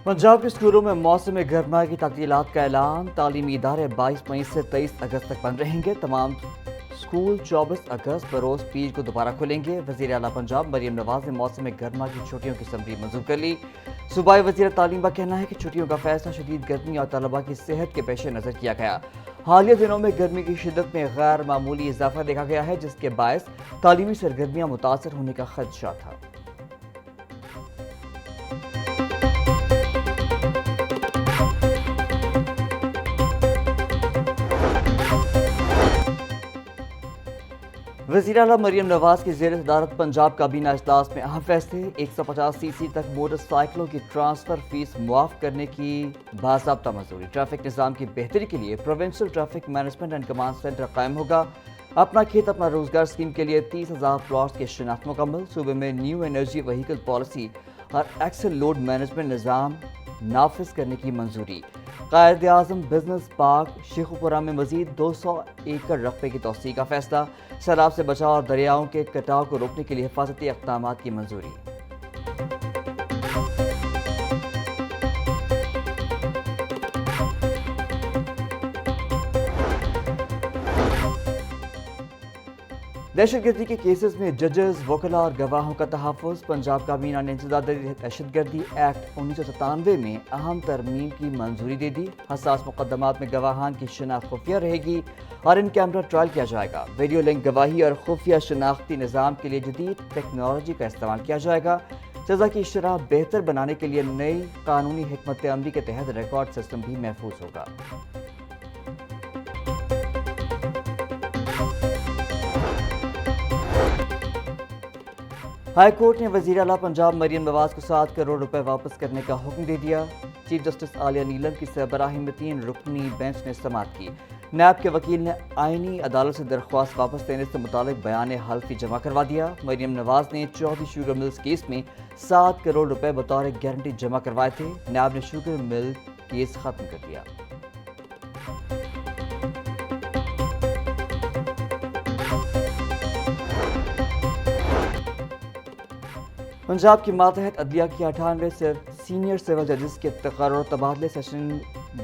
पंजाब के स्कूलों में मौसम गर्मा की तातीलात का ऐलान। तालीमी इदारे 22 मई से 23 अगस्त तक बंद रहेंगे। तमाम स्कूल 24 अगस्त बरोज पीर को दोबारा खुलेंगे। वज़ीर आला पंजाब मरियम नवाज ने मौसम गर्मा की छुट्टियों की समरी मंजूर कर ली। सूबाई वज़ीर तालीम का कहना है कि छुट्टियों का फैसला शदीद गर्मी और तलबा की सेहत के पेश नज़र किया गया। हालिया दिनों में गर्मी की शिद्दत में गैर मामूली इजाफा देखा गया है, जिसके बायस तालीमी सरगर्मियाँ मुतासर होने का खदशा था। वज़ीर आला मरियम नवाज की ज़ेर सदारत पंजाब काबीना इजलास में अहम फैसले। 150cc तक मोटरसाइकिलों की ट्रांसफर फीस मुआफ करने की बाज़ाब्ता मंजूरी। ट्रैफिक निज़ाम की बेहतरी के लिए provincial traffic management and command centre कायम होगा। अपना खेत अपना रोजगार स्कीम के लिए 30,000 प्लॉट्स की शिनाख्त मुकम्मल। सूबे में न्यू एनर्जी व्हीकल पॉलिसी और एक्सल लोड मैनेजमेंट निज़ाम नाफिज करने की मंजूरी। कायद आज़म बिजनेस पार्क शेखुपुरा में मजीद 200 एकड़ रकबे की तोसी का फैसला। सैलाब से बचाव और दरियाओं के कटाव को रोकने के लिए हिफाजती इक़दाम की मंजूरी। दहशतगर्दी के केसेस में जजेस, वकला और गवाहों का तहफ़्फ़ुज़। पंजाब काबीना ने इंसदादी दहशतगर्दी एक्ट 1997 में अहम तरमीम की मंजूरी दे दी। हसास मुकदमात में गवाहान की शनाख्त खुफिया रहेगी और इन कैमरा ट्रायल किया जाएगा। वीडियो लिंक गवाही और खुफिया शनाख्ती निज़ाम के लिए जदीद टेक्नोलॉजी का इस्तेमाल किया जाएगा। सज़ा की शरह बेहतर बनाने के लिए नई कानूनी हिकमत अमली के तहत रिकॉर्ड सिस्टम भी महफूज होगा। हाई कोर्ट ने वज़ीर आला पंजाब मरियम नवाज को 7 करोड़ रुपए वापस करने का हुक्म दे दिया। चीफ जस्टिस आलिया नीलम की सरबराही में 3 रुकनी बेंच ने समाअत की। नैब के वकील ने आईनी अदालत से दरख्वास्त वापस लेने से मुतालिक बयान हल्फी जमा करवा दिया। मरियम नवाज ने चौधरी शुगर मिल्स केस में 7 करोड़ रुपए बतौर गारंटी जमा करवाए थे। नैब ने शुगर मिल केस खत्म कर दिया। पंजाब की मातहत अदलिया की 98 सीनियर सिविल जजेस के तकर्रुर तबादले। सेशन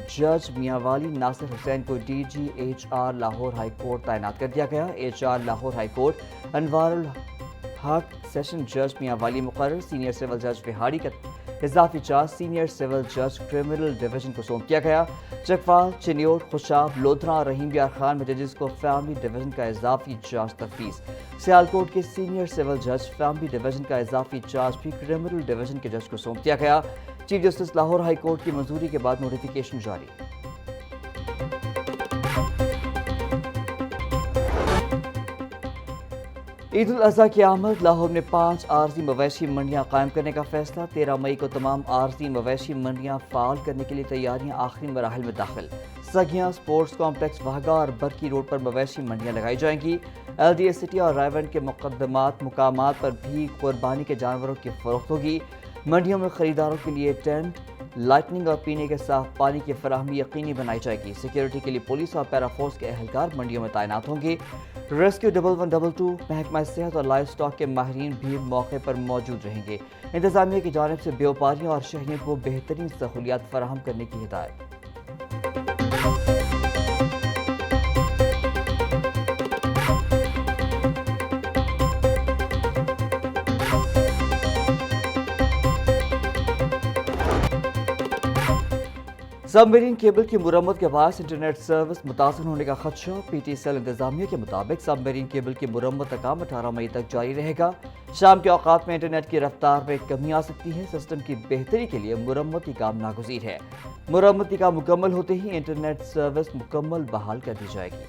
जज मियां वाली नासिर हुसैन को DGHR लाहौर हाई कोर्ट तैनात कर दिया गया। HR Lahore high court Anwarul हक सेशन जज मियां वाली मुकर्रर। सीनियर सिविल जज विहाड़ी का इजाफी चार्ज सीनियर सिविल जज क्रिमिनल डिवीजन को सौंप दिया गया। चकवाल, चिन्योट, खुशाब, लोधरा और रहीम बियार खान में जजेस को फैमिली डिवीजन का इजाफी चार्ज तफवीज़। सियालकोट के सीनियर सिविल जज फैमिली डिवीजन का इजाफी चार्ज भी क्रिमिनल डिवीजन के जज को सौंप दिया गया। Chief justice Lahore high court की मंजूरी के बाद नोटिफिकेशन जारी। ईद उल अज़हा की आमद। लाहौर में 5 आरजी मवेशी मंडियां कायम करने का फैसला। 13 मई को तमाम आरजी मवेशी मंडियां फाल करने के लिए तैयारियां आखिरी मराहल में दाखिल। सगियां, स्पोर्ट्स कॉम्प्लेक्स, वाहगा और बरकी रोड पर मवेशी मंडियां लगाई जाएंगी। LDA सिटी और रायवंड के मुकामात पर भी कुर्बानी के जानवरों की फरोख्त होगी। मंडियों में खरीदारों के लिए टेंट, लाइटनिंग और पीने के साफ पानी की फराहमी यकीनी बनाई जाएगी। सिक्योरिटी के लिए पुलिस और पैराफोर्स के अहलकार मंडियों में तैनात होंगे। रेस्क्यू 1122, महकमा सेहत और लाइफ स्टॉक के माहिरीन भी मौके पर मौजूद रहेंगे। इंतजामिया की जानिब से व्यापारियों और शहरियों को बेहतरीन सहूलियात फराहम करने की हिदायत। सबमरीन केबल की मुरम्मत के बाद इंटरनेट सर्विस मुतासर होने का खदशा। PTCL इंतजामिया के मुताबिक सबमरीन केबल की मुरम्मत का काम 18 मई तक जारी रहेगा। शाम के औकात में इंटरनेट की रफ्तार में कमी आ सकती है। सिस्टम की बेहतरी के लिए मुरम्मती काम नागुज़ीर है। मुरम्मती काम मुकम्मल होते ही इंटरनेट सर्विस मुकम्मल बहाल कर दी जाएगी।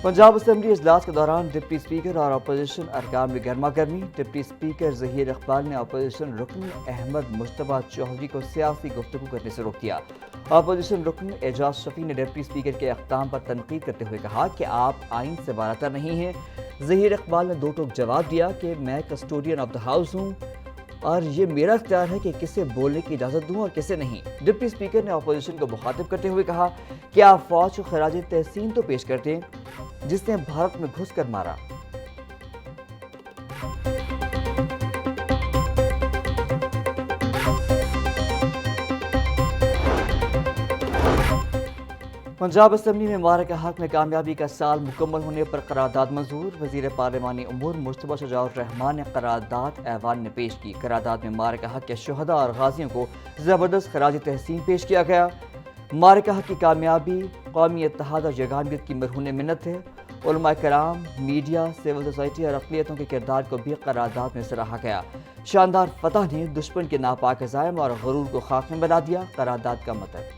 पंजाब असेंबली इजलास के दौरान डिप्टी स्पीकर और अपोजिशन अरकान में गर्मा गर्मी। डिप्टी स्पीकर ज़हीर इकबाल ने अपोजिशन रुकन अहमद मुश्तबा चौधरी को सियासी गुफ्तगू करने से रोक दिया। अपोजिशन रुकन एजाज शफी ने डिप्टी स्पीकर के इक़दाम पर तनकीद करते हुए कहा कि आप आइन से बारातर नहीं हैं। ज़हीर इकबाल ने दो टोक जवाब दिया कि मैं कस्टोडियन ऑफ द हाउस हूँ और ये मेरा इख्तियार है कि किसे बोलने की इजाज़त दूँ और किसे नहीं। डिप्टी स्पीकर ने अपोजिशन को मुखातिब करते हुए कहा कि आप फौज को खराज तहसीन तो पेश करते जिसने भारत में घुस कर मारा। पंजाब असम्बली में मारक हक में कामयाबी का साल मुकम्मल होने पर करारदाद मंजूर। वजीर पार्लिमानी उमूर मुस्तफा शजाउर रहमान ने करारदाद ऐवान ने पेश की। करारदाद में मारक हक के शुहदा और गाजियों को ज़बरदस्त खराज तहसीन पेश किया गया। मारक हक की कामयाबी कौमी इत्तेहाद और यगानियत की मरहून मिन्नत है। उलमा कराम, मीडिया, सिविल सोसाइटी और अक़लियतों के किरदार को भी करारदाद में सराहा गया। शानदार फतह ने दुश्मन के नापाक अज़ाइम और गुरूर को खाक में बना दिया। करारदाद का मतलब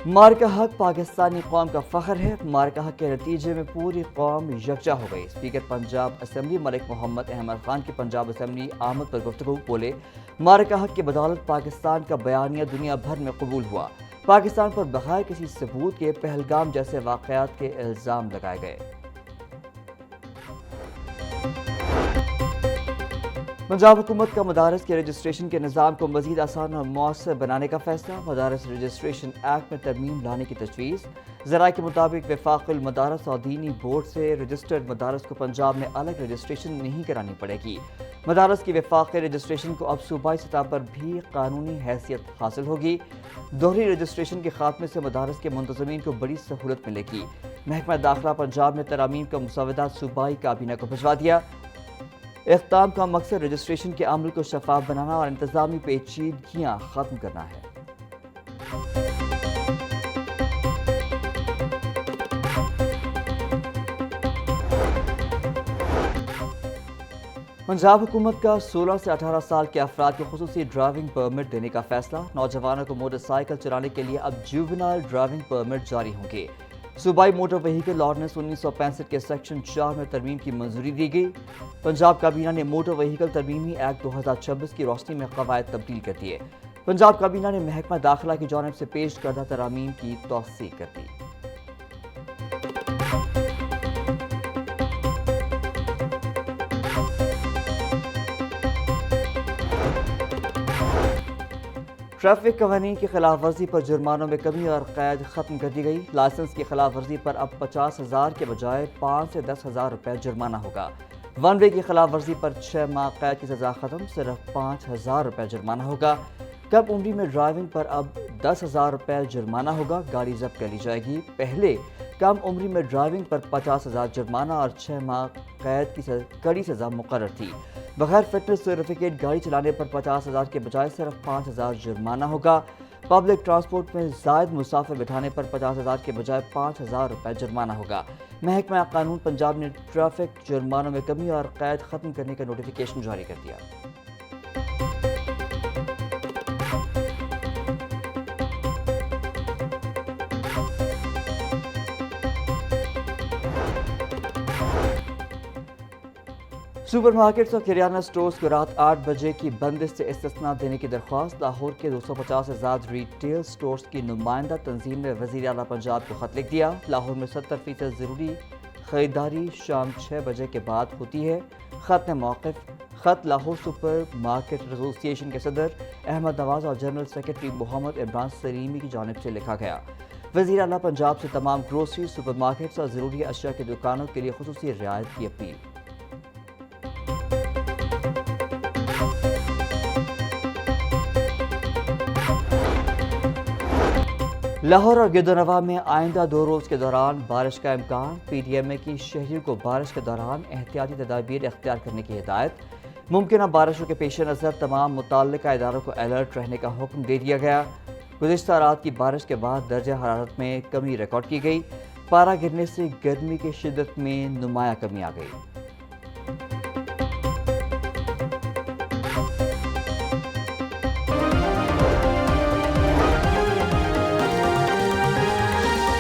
मारका हक पाकिस्तानी कौम का फ़ख्र है। मारका हक के नतीजे में पूरी कौम यकजा हो गई। स्पीकर पंजाब असम्बली मलिक मोहम्मद अहमद खान की पंजाब असम्बली आमद पर गुफ्तगू बोले, मारका हक की बदौलत पाकिस्तान का बयानिया दुनिया भर में कबूल हुआ। पाकिस्तान पर बगैर किसी सबूत के पहलगाम जैसे वाक़यात के इल्ज़ाम लगाए गए। पंजाब हुकूमत का मदारस के रजिस्ट्रेशन के निज़ाम को मज़ीद आसान और मौसर बनाने का फैसला। मदारस रजिस्ट्रेशन एक्ट में तरमीम लाने की तजवीज़। ज़राए के मुताबिक वफाक़ुल मदारस और दीनी बोर्ड से रजिस्टर्ड मदारस को पंजाब में अलग रजिस्ट्रेशन नहीं करानी पड़ेगी। मदारस की वफाक़ी रजिस्ट्रेशन को अब सूबाई सतह पर भी कानूनी हैसियत हासिल होगी। दोहरी रजिस्ट्रेशन के खात्मे से मदारस के मुंतज़मीन को बड़ी सहूलत मिलेगी। महकमा दाखिला पंजाब ने तरामीम का मुसवदा सूबाई काबीना को भिजवा दिया। इख्ताम का मकसद रजिस्ट्रेशन के अमल को शफाफ बनाना और इंतजामी पेचीदगियां खत्म करना है। पंजाब हुकूमत का 16 से 18 साल के अफराद को खुसूसी ड्राइविंग परमिट देने का फैसला। नौजवानों को मोटरसाइकिल चलाने के लिए अब जुवेनाइल ड्राइविंग परमिट जारी होंगे। सूबाई मोटर व्हीकल ऑर्डिनेंस 1965 के सेक्शन 4 में तरमीम की मंजूरी दी गई। पंजाब काबीना ने मोटर व्हीकल तरमीमी एक्ट 2026 की रोशनी में कवायद तब्दील कर दिए। पंजाब काबीना ने महकमा दाखिला की जानिब से पेश करदा तरामीम की तौसीक कर दी। ट्रैफिक कवानीन की खिलाफ वर्जी पर जुर्मानों में कमी और कैद खत्म कर दी गई। लाइसेंस की खिलाफ वर्जी पर अब 50,000 के बजाय 5 से 10,000 रुपये जुर्माना होगा। वन वे की खिलाफ वर्जी पर 6 माह कैद की सजा खत्म, सिर्फ 5,000 रुपये जुर्माना होगा। कम उम्री में ड्राइविंग पर अब 10,000 रुपये जुर्माना होगा। गाड़ी जब्त कर ली जाएगी। पहले कम उम्री में ड्राइविंग पर 50,000 जुर्माना और 6 माह कैद की कड़ी सजा मुकर्रर थी। बगैर फिटनेस सर्टिफिकेट गाड़ी चलाने पर 50,000 के बजाय सिर्फ 5,000 जुर्माना होगा। पब्लिक ट्रांसपोर्ट में जायद मुसाफिर बिठाने पर 50,000 के बजाय 5,000 रुपये जुर्माना होगा। महकमा कानून पंजाब ने ट्रैफिक जुर्मानों में कमी और कैद खत्म करने का नोटिफिकेशन जारी कर दिया। सुपर मार्केट्स और किराना स्टोर्स को रात 8 बजे की बंदिश से इस्तिस्ना देने की दरख्वास्त। लाहौर के 250 से ज़्यादा रिटेल स्टोर्स की नुमाइंदा तंजीम ने वज़ीर आला पंजाब को ख़त लिख दिया। लाहौर में 70% ज़रूरी ख़रीदारी शाम 6 बजे के बाद होती है। ख़त ने मौक़िफ़ ख़त लाहौर सुपर मार्केट एसोसिएशन के सदर अहमद नवाज और जनरल सेक्रेटरी मोहम्मद इमरान सलीमी की जानिब से लिखा गया। वज़ीर आला पंजाब से तमाम ग्रोसरी, सुपर मार्केट्स और ज़रूरी अशिया की दुकानों के लिए खुसूसी रियायत की अपील। लाहौर और गिरदोनवा में आइंदा 2 रोज़ के दौरान बारिश का इम्कान। PDMA की शहरियों को बारिश के दौरान एहतियाती तदाबीर इख्तियार करने की हिदायत। मुमकिन बारिशों के पेश नज़र तमाम मुतल्लिका इदारों को अलर्ट रहने का हुक्म दे दिया गया। गुज़िश्ता रात की बारिश के बाद दर्जा हरारत में कमी रिकॉर्ड की गई। पारा गिरने से गर्मी की शिद्दत में नुमाया कमी आ गई।